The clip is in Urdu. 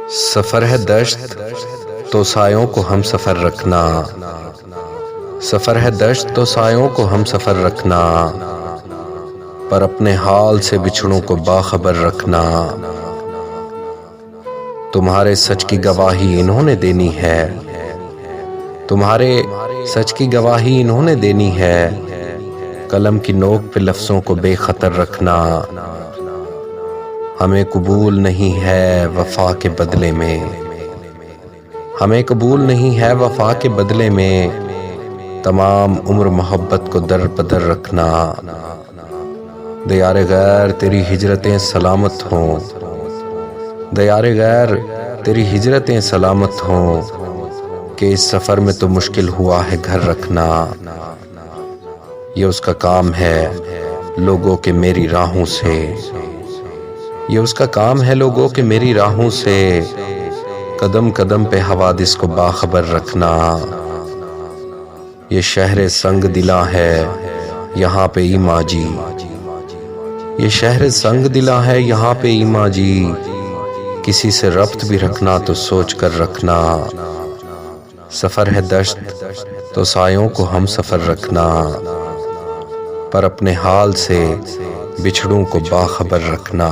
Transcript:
سفر ہے دشت تو سایوں کو ہم سفر رکھنا، سفر ہے دشت تو سایوں کو ہم سفر رکھنا، پر اپنے حال سے بچھڑوں کو باخبر رکھنا۔ تمہارے سچ کی گواہی انہوں نے دینی ہے، تمہارے سچ کی گواہی انہوں نے دینی ہے، قلم کی نوک پہ لفظوں کو بے خطر رکھنا۔ ہمیں قبول نہیں ہے وفا کے بدلے میں، ہمیں قبول نہیں ہے وفا کے بدلے میں، تمام عمر محبت کو در بدر رکھنا۔ دیار غیر تیری ہجرتیں سلامت ہوں، دیار غیر تیری ہجرتیں سلامت ہوں، کہ اس سفر میں تو مشکل ہوا ہے گھر رکھنا۔ یہ اس کا کام ہے لوگوں کے میری راہوں سے، یہ اس کا کام ہے لوگوں کے میری راہوں سے، قدم قدم پہ حوادث کو باخبر رکھنا۔ یہ شہر سنگ دلاں ہے یہاں پہ ایماں جی، یہ شہر سنگ دلاں ہے یہاں پہ ایماں جی، کسی سے ربط بھی رکھنا تو سوچ کر رکھنا۔ سفر ہے دشت تو سایوں کو ہم سفر رکھنا، پر اپنے حال سے بچھڑوں کو باخبر رکھنا۔